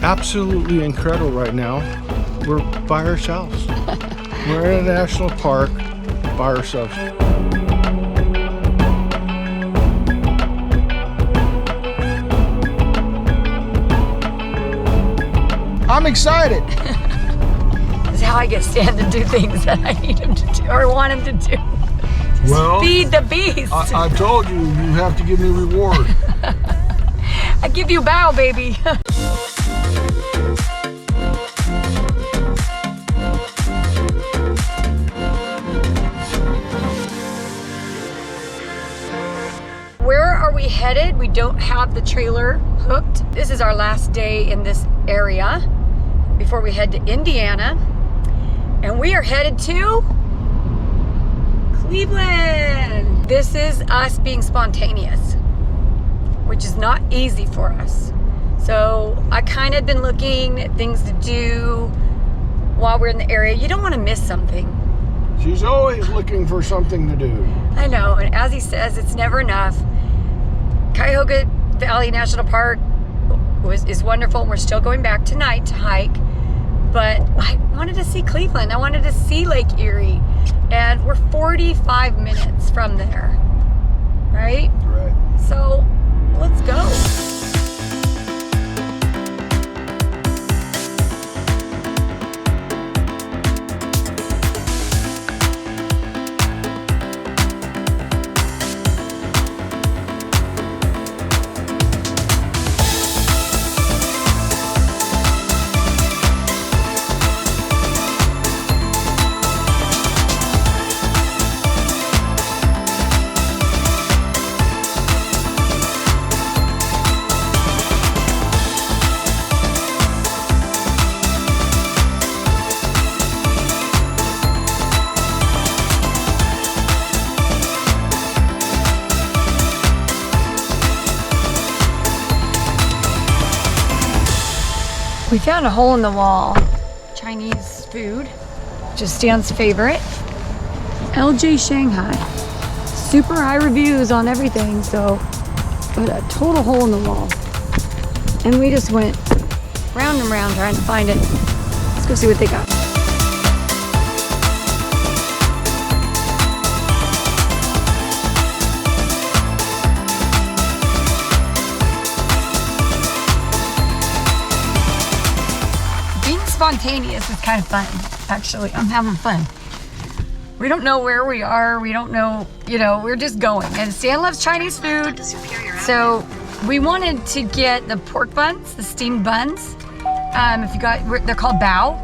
absolutely incredible right now. We're by ourselves. We're in a national park by ourselves. I'm excited. This is how I get Stan to do things that I need him to do or want him to do. Well, feed the beast. I told you, you have to give me a reward. I give you bow, baby. Where are we headed? We don't have the trailer hooked. This is our last day in this area before we head to Indiana. And we are headed to Cleveland. This is us being spontaneous, which is not easy for us. So I kind of been looking at things to do while we're in the area. You don't want to miss something. She's always looking for something to do. I know, and as he says, it's never enough. Cuyahoga Valley National Park is wonderful, and we're still going back tonight to hike. But I wanted to see Cleveland. I wanted to see Lake Erie. And we're 45 minutes from there, right? Right. So let's go. We found a hole in the wall. Chinese food, which is Stan's favorite. LJ Shanghai. Super high reviews on everything, so, but a total hole in the wall. And we just went round and round trying to find it. Let's go see what they got. Spontaneous is kind of fun, actually. I'm having fun. We don't know where we are. We don't know, we're just going. And Stan loves Chinese food, so we wanted to get the pork buns, the steamed buns. They're called bao,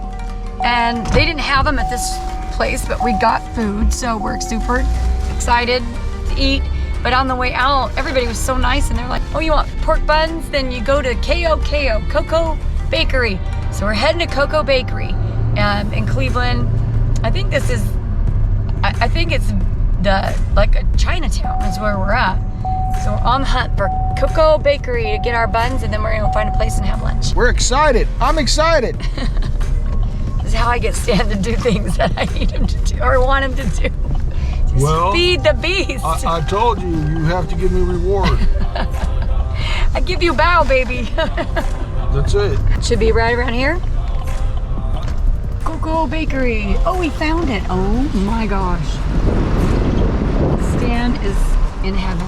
and they didn't have them at this place, but we got food, so we're super excited to eat. But on the way out, everybody was so nice, and they're like, "Oh, you want pork buns? Then you go to Cocoa Bakery." So we're heading to Cocoa Bakery in Cleveland. I think this is, I think it's like a Chinatown is where we're at. So we're on the hunt for Cocoa Bakery to get our buns, and then we're gonna find a place and have lunch. We're excited. I'm excited. This is how I get Stan to do things that I need him to do or want him to do. Just feed the beast. I told you, you have to give me a reward. I give you bow, baby. That's it. Should be right around here. Cocoa Bakery. Oh, we found it. Oh my gosh. Stan is in heaven.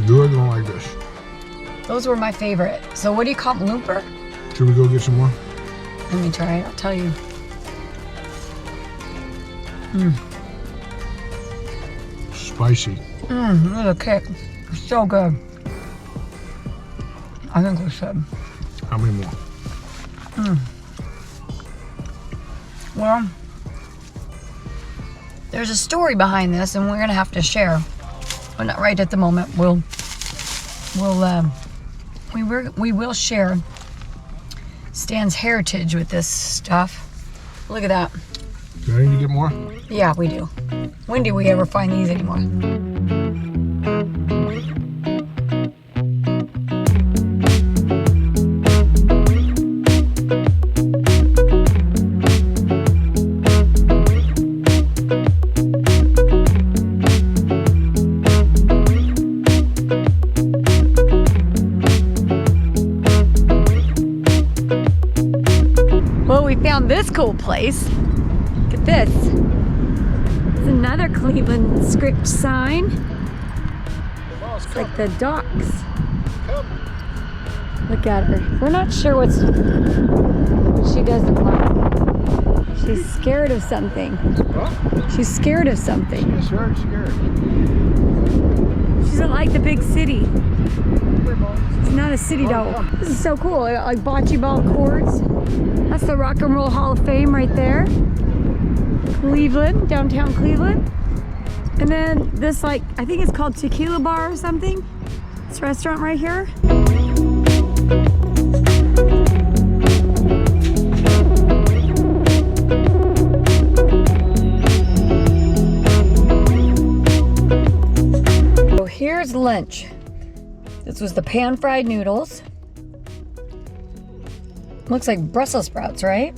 You are going like this. Those were my favorite. So what do you call them, looper? Should we go get some more? Let me try it. I'll tell you. Spicy. Really kick. So good. I think we should. How many more? Well, there's a story behind this, and we're gonna have to share. But not right at the moment. We will share Stan's heritage with this stuff. Look at that. Do I need to get more? Yeah, we do. When do we ever find these anymore? place. Look at this. It's another Cleveland script sign. It's like the docks. Look at her. We're not sure what she doesn't like. She's scared of something. She's scared of something. She's very scared. She doesn't like the big city. She's not a city dog. This is so cool. Like bocce ball courts. That's the Rock and Roll Hall of Fame right there. Cleveland, downtown Cleveland. And then this, like, I think it's called Tequila Bar or something. This restaurant right here. So here's lunch. This was the pan-fried noodles. Looks like Brussels sprouts, right?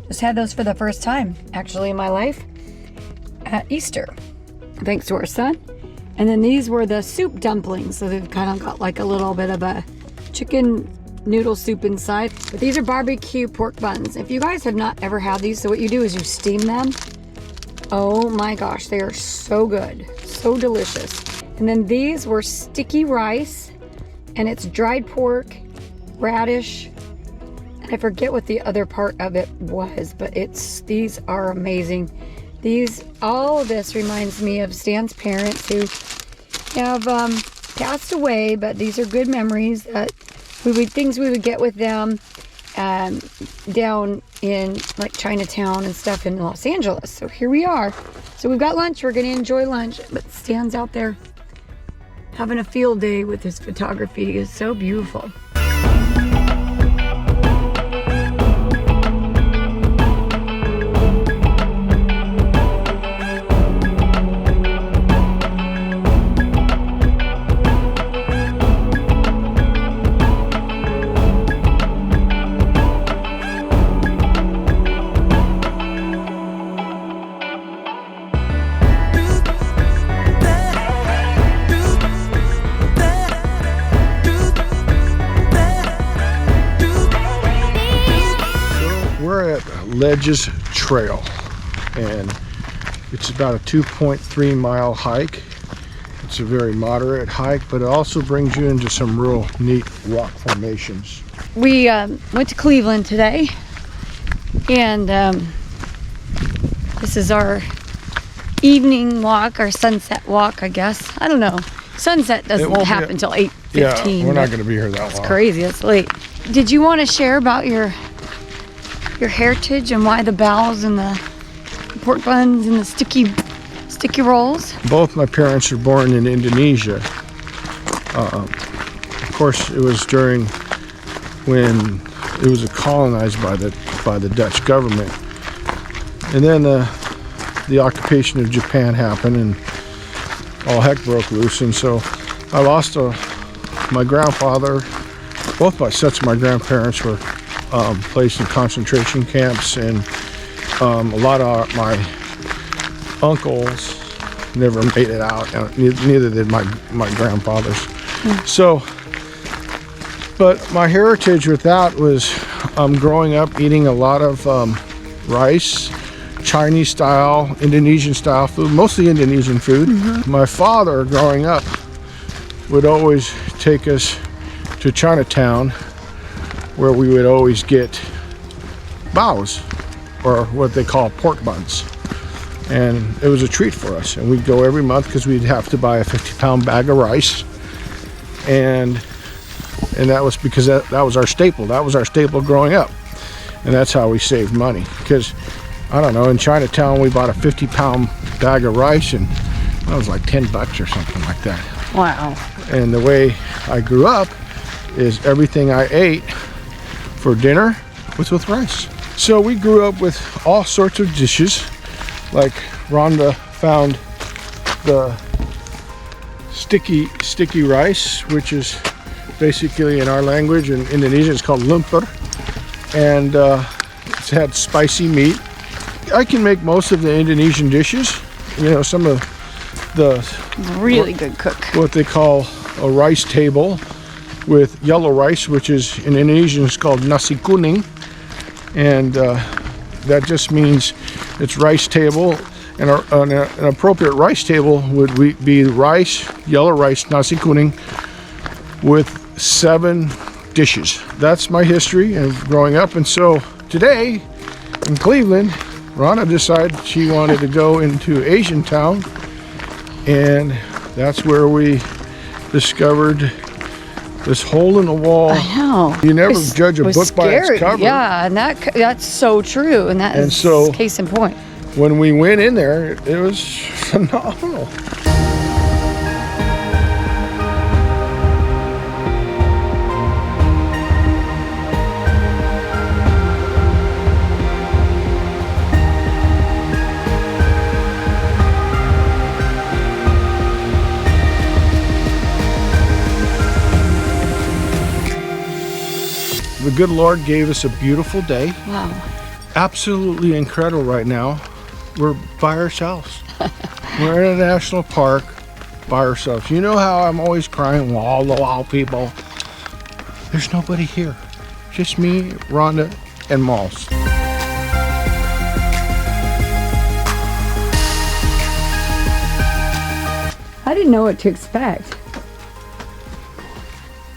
Just had those for the first time, actually, in my life at Easter, thanks to our son. And then these were the soup dumplings. So they've kind of got like a little bit of a chicken noodle soup inside. But these are barbecue pork buns. If you guys have not ever had these, so what you do is you steam them. Oh my gosh, they are so good, so delicious. And then these were sticky rice, and it's dried pork, radish, and I forget what the other part of it was, but these are amazing. All of this reminds me of Stan's parents who have passed away, but these are good memories that things we would get with them down in like Chinatown and stuff in Los Angeles. So here we are. So we've got lunch. We're going to enjoy lunch, but Stan's out there having a field day with his photography. It's so beautiful. Ledges Trail, and it's about a 2.3 mile hike. It's a very moderate hike, but it also brings you into some real neat rock formations. We went to Cleveland today, and this is our evening walk, our sunset walk, I guess. I don't know. Sunset doesn't happen until 8:15. Yeah, we're not going to be here that long. It's crazy. It's late. Did you want to share about your heritage and why the bowls and the pork buns and the sticky rolls? Both my parents were born in Indonesia. Of course, it was during when it was colonized by the Dutch government, and then the occupation of Japan happened, and all heck broke loose. And so I lost my grandfather. Both my sets of my grandparents were placed in concentration camps, and a lot of my uncles never made it out. Neither did my grandfathers. So, but my heritage with that was growing up eating a lot of rice, Chinese style, Indonesian style food, mostly Indonesian food. My father, growing up, would always take us to Chinatown, where we would always get baos, or what they call pork buns. And it was a treat for us. And we'd go every month because we'd have to buy a 50-pound bag of rice. And that was because that was our staple. That was our staple growing up. And that's how we saved money. Because, I don't know, in Chinatown we bought a 50-pound bag of rice, and that was like $10 or something like that. Wow. And the way I grew up is everything I ate for dinner was with rice. So we grew up with all sorts of dishes. Like Rhonda found the sticky rice, which is basically in our language, in Indonesian it's called lumpur, and it's had spicy meat. I can make most of the Indonesian dishes. You know, some of the really good cook. What they call a rice table with yellow rice, which is in Indonesian is called nasi kuning, and That just means it's rice table, and an appropriate rice table would be rice, yellow rice, nasi kuning, with 7 dishes. That's my history of growing up. And so today in Cleveland, Rhonda decided she wanted to go into Asiatown, and that's where we discovered this hole in the wall. I know. You never judge a book by its cover. Yeah, and that's so true, and that is so, case in point. When we went in there, it was phenomenal. The good Lord gave us a beautiful day. Wow. Absolutely incredible right now. We're by ourselves. We're in a national park by ourselves. You know how I'm always crying, wow, people. There's nobody here. Just me, Rhonda, and Malls. I didn't know what to expect.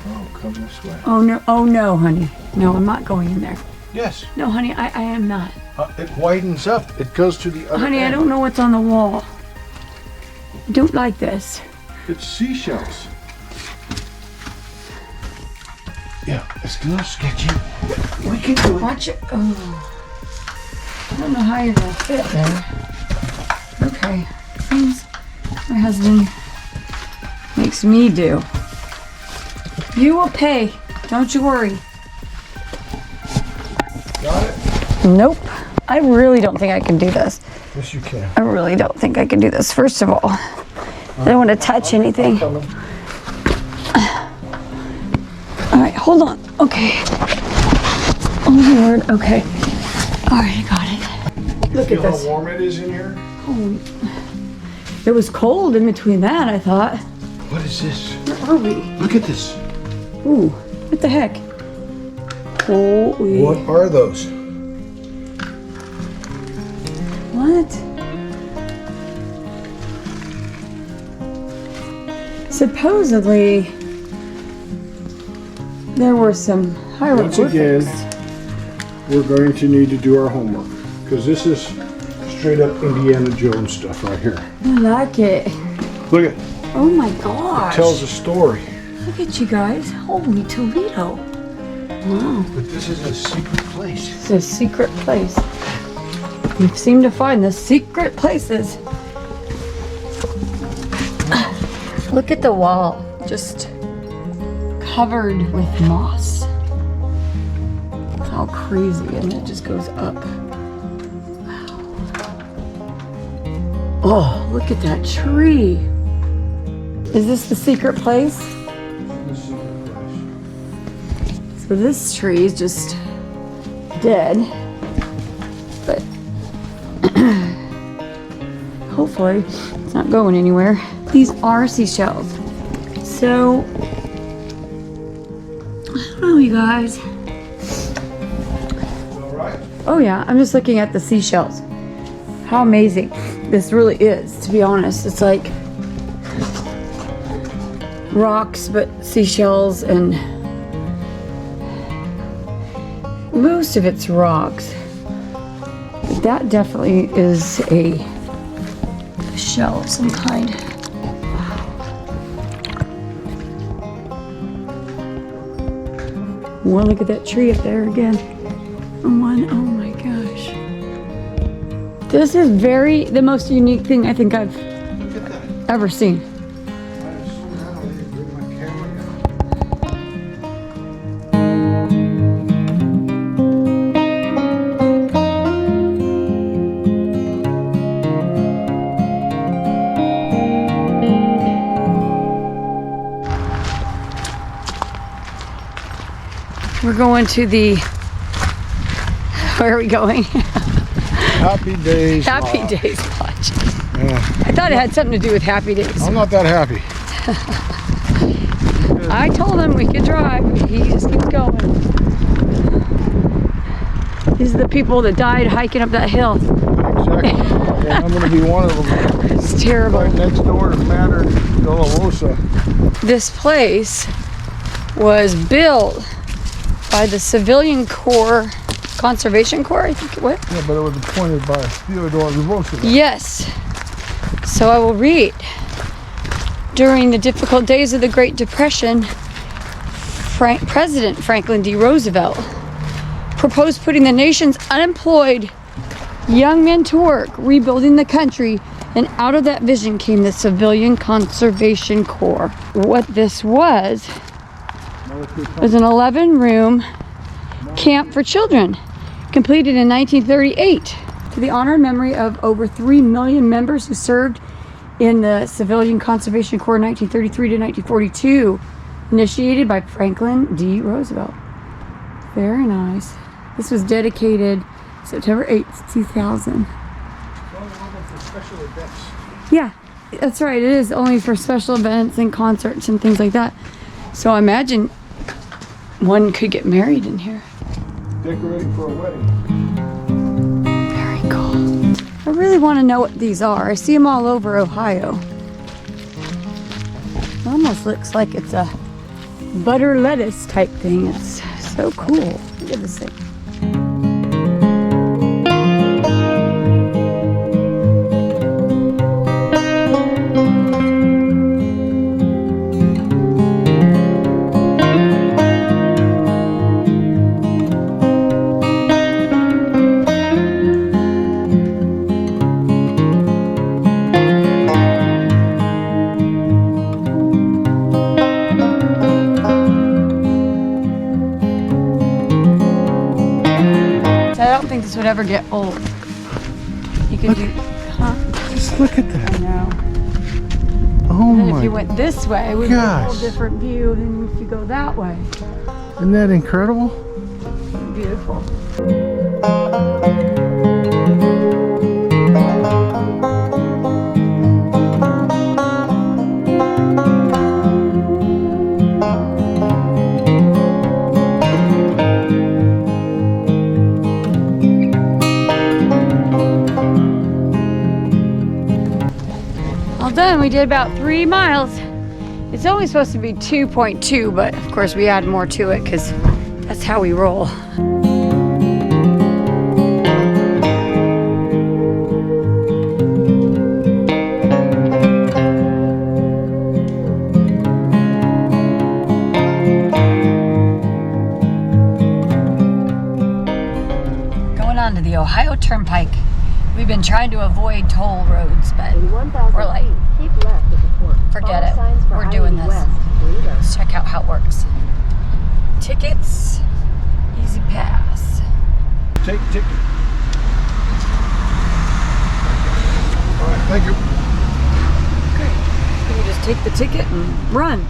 Oh, come this way. Oh no, honey. No, I'm not going in there. Yes. No, honey, I am not. It widens up. It goes to the other Honey, end. I don't know what's on the wall. I don't like this. It's seashells. Yeah, it's a little sketchy. We can do it. Watch it. Oh. I don't know how you're gonna fit there. Okay. Things my husband makes me do. You will pay. Don't you worry. Got it? Nope. I really don't think I can do this. Yes, you can. I really don't think I can do this. First of all, I don't want to touch anything. All right, hold on. Okay. Oh, Lord. Okay. All right, I got it. Look at this. How warm it is in here? Oh, it was cold in between that, I thought. What is this? Where are we? Look at this. Ooh, what the heck? Holy. What are those? What? Supposedly, there were some hieroglyphics. Once again, we're going to need to do our homework, because this is straight up Indiana Jones stuff right here. I like it. Look at it. Oh my gosh. Tells a story. Look at you guys. Holy Toledo. Wow. But this is a secret place. It's a secret place. You seem to find the secret places. Look at the wall. Just covered with moss. How crazy. And it just goes up. Wow. Oh, look at that tree. Is this the secret place? The secret place. So this tree is just dead, but hopefully it's not going anywhere. These are seashells. So, I don't know, you guys. All right. Oh yeah, I'm just looking at the seashells. How amazing this really is, to be honest. It's like rocks, but seashells, and most of it's rocks. But that definitely is a shell of some kind. Well, look at that tree up there again. Oh my gosh. This is the most unique thing I think I've ever seen. We're going to the, where are we going? Happy Days Happy Lodge. Days Lodge. Yeah. I thought it had something to do with Happy Days. I'm not that happy. I told him we could drive, but he just keeps going. These are the people that died hiking up that hill. Exactly. And I'm going to be one of them. It's terrible. Right next door to Mater Dolorosa. This place was built by the Civilian Corps, Conservation Corps, I think. What? Yeah, but it was appointed by Theodore Roosevelt. Yes. So I will read. During the difficult days of the Great Depression, President Franklin D. Roosevelt proposed putting the nation's unemployed young men to work, rebuilding the country, and out of that vision came the Civilian Conservation Corps. What this was an 11-room camp for children, completed in 1938 to the honor and memory of over 3 million members who served in the Civilian Conservation Corps 1933 to 1942, initiated by Franklin D. Roosevelt. Very nice. This was dedicated September 8th, 2000. Special events. Yeah, that's right. It is only for special events and concerts and things like that. So I imagine one could get married in here. Decorating for a wedding. Very cool. I really want to know what these are. I see them all over Ohio. It almost looks like it's a butter lettuce type thing. It's so cool. Look at this thing. This would ever get old. You could do, huh? Just look at that. I know. Oh And my. if you went this way, it would be a whole gosh. different view than if you go that way. Isn't that incredible? Beautiful. Done. We did about 3 miles. It's only supposed to be 2.2, but of course we add more to it because that's how we roll. Going on to the Ohio Turnpike. We've been trying to avoid toll roads, but we're like, forget it. We're doing this. Let's check out how it works. Tickets, easy pass. Take ticket. All right, thank you. Okay, you just take the ticket and run.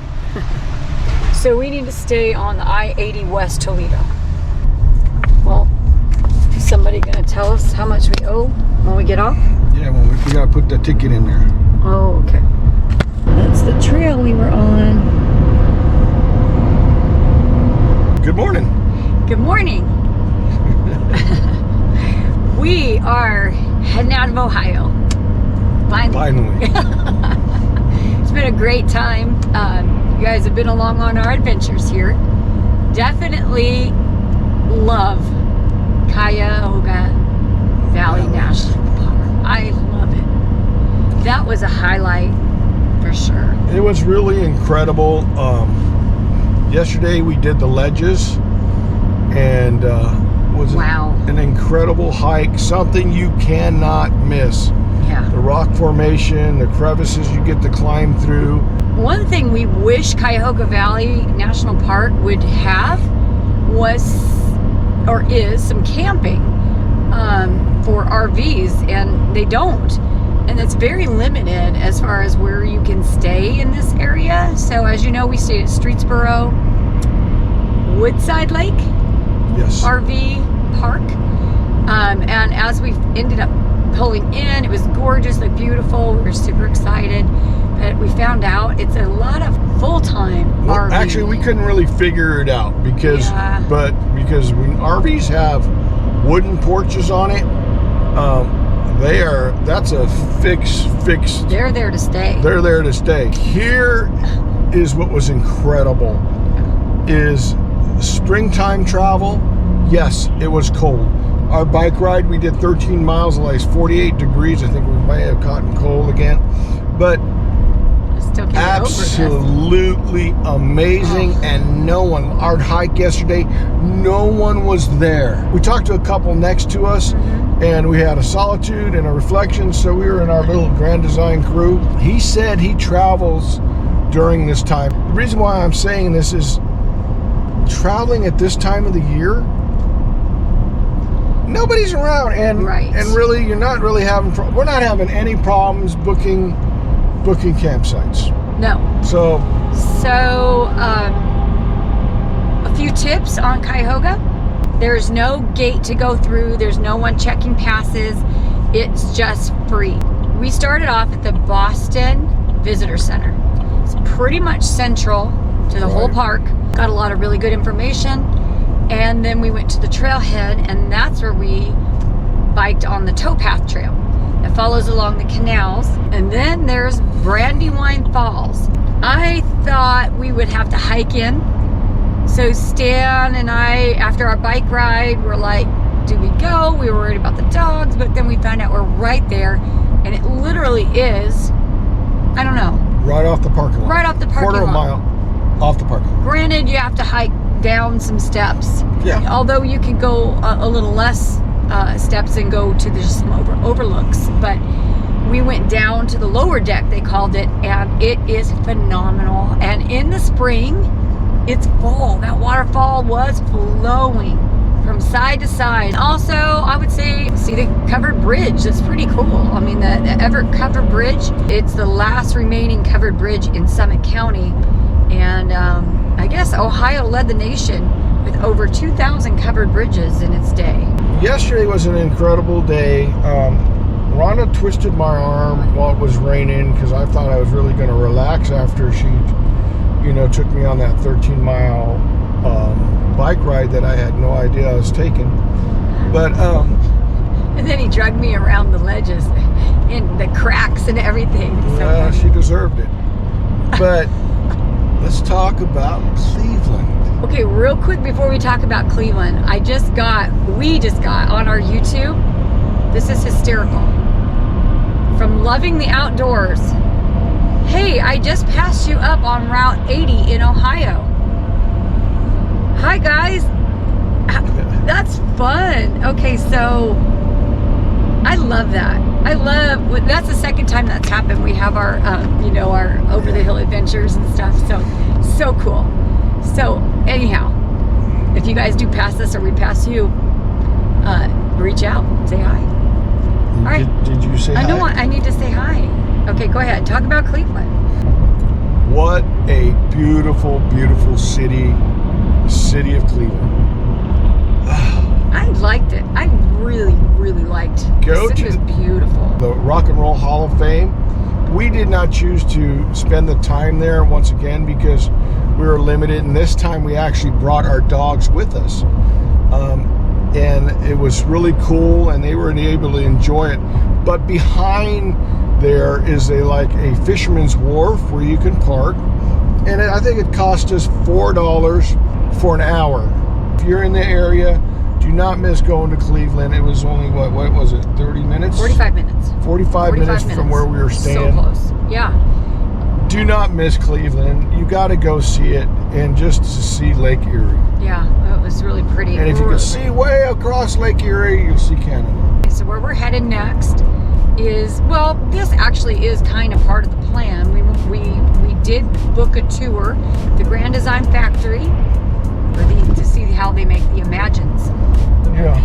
So we need to stay on the I-80 West Toledo. Well, is somebody gonna tell us how much we owe when we get off? Yeah, well, we gotta put the ticket in there. Oh, okay. That's the trail we were on. Good morning. Good morning. We are heading out of Ohio. Finally. It's been a great time. You guys have been along on our adventures here. Definitely love Cuyahoga Valley National Park. I love it. That was a highlight for sure. It was really incredible. Yesterday we did the ledges, and was an incredible hike. Something you cannot miss. Yeah. The rock formation, the crevices you get to climb through. One thing we wish Cuyahoga Valley National Park would have is some camping for RVs, and they don't. And it's very limited as far as where you can stay in this area. So as you know, we stayed at Streetsboro Woodside Lake RV Park. And as we ended up pulling in, it was gorgeous, like beautiful. We were super excited. But we found out it's a lot of full-time RV. Actually, we couldn't really figure it out because when RVs have wooden porches on it. That's a fixed. They're there to stay. They're there to stay. Here is what was incredible is springtime travel. Yes, it was cold. Our bike ride, we did 13 miles, like 48 degrees. I think we might have gotten cold again, but Still can't get over this. absolutely amazing. And no one, our hike yesterday, no one was there. We talked to a couple next to us, and we had a solitude and a reflection, so we were in our little Grand Design crew. He said he travels during this time. The reason why I'm saying this is traveling at this time of the year, nobody's around, and really you're not really having we're not having any problems booking campsites. No. So a few tips on Cuyahoga. There's no gate to go through. There's no one checking passes. It's just free. We started off at the Boston Visitor Center. It's pretty much central to the whole park. Got a lot of really good information. And then we went to the trailhead, and that's where we biked on the towpath trail. It follows along the canals. And then there's Brandywine Falls. I thought we would have to hike in. So Stan and I, after our bike ride, were like, do we go? We were worried about the dogs, but then we found out we're right there. And it literally is, I don't know. Right off the parking lot. Right off the parking lot. Quarter of a mile off the parking lot. Granted, you have to hike down some steps. Yeah. Although you can go a little less steps and go to just some overlooks. But we went down to the lower deck, they called it, and it is phenomenal. And in the spring, it's full. That waterfall was flowing from side to side. Also, I would say, see the covered bridge. That's pretty cool. I mean, the Everett covered bridge, it's the last remaining covered bridge in Summit County. And I guess Ohio led the nation with over 2,000 covered bridges in its day. Yesterday was an incredible day. Rhonda twisted my arm while it was raining because I thought I was really going to relax after she, took me on that 13-mile bike ride that I had no idea I was taking. But and then he dragged me around the ledges in the cracks and everything. Yeah, she deserved it. But let's talk about Cleveland. Okay, real quick before we talk about Cleveland, we just got on our YouTube, this is hysterical, from Loving the Outdoors. Hey, I just passed you up on Route 80 in Ohio. Hi guys. That's fun. Okay, so I love that. That's the second time that's happened. We have our, our over the hill adventures and stuff. So cool. So anyhow, if you guys do pass us or we pass you, reach out, say hi. All right. Did you say hi? I know I need to say hi. Okay, go ahead. Talk about Cleveland. What a beautiful, beautiful city of Cleveland. I liked it. I really, really liked it. Go the city was beautiful. The Rock and Roll Hall of Fame. We did not choose to spend the time there once again because we were limited, and this time we actually brought our dogs with us. And it was really cool, and they were able to enjoy it. But behind there is a fisherman's wharf where you can park, and I think it cost us $4 for an hour. If you're in the area, do not miss going to Cleveland. It was only what was it, 30 minutes? 45 minutes. 45 minutes from where we were staying. So close. Yeah. Do not miss Cleveland. You got to go see it, and just to see Lake Erie. Yeah, it was really pretty. And if you can see way across Lake Erie, you'll see Canada. So where we're headed next is, well, this actually is kind of part of the plan. We did book a tour, the Grand Design Factory, to see how they make the Imagines. Yeah.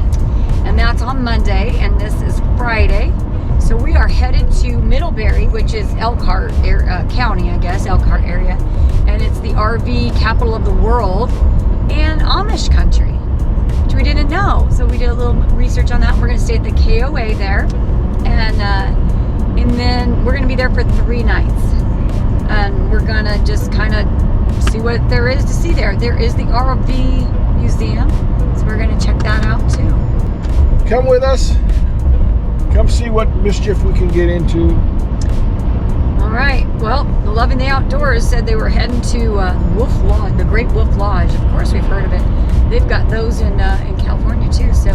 And that's on Monday, and this is Friday. So we are headed to Middlebury, which is Elkhart County, I guess, Elkhart area. And it's the RV capital of the world and Amish country, which we didn't know. So we did a little research on that. We're going to stay at the KOA there. And then we're going to be there for 3 nights. And we're going to just kind of see what there is to see there. There is the RV museum. So we're going to check that out too. come with us. Come see what mischief we can get into. All right. Well, the Loving the Outdoors said they were heading to Wolf Lodge, the Great Wolf Lodge. Of course, we've heard of it. They've got those in California too. So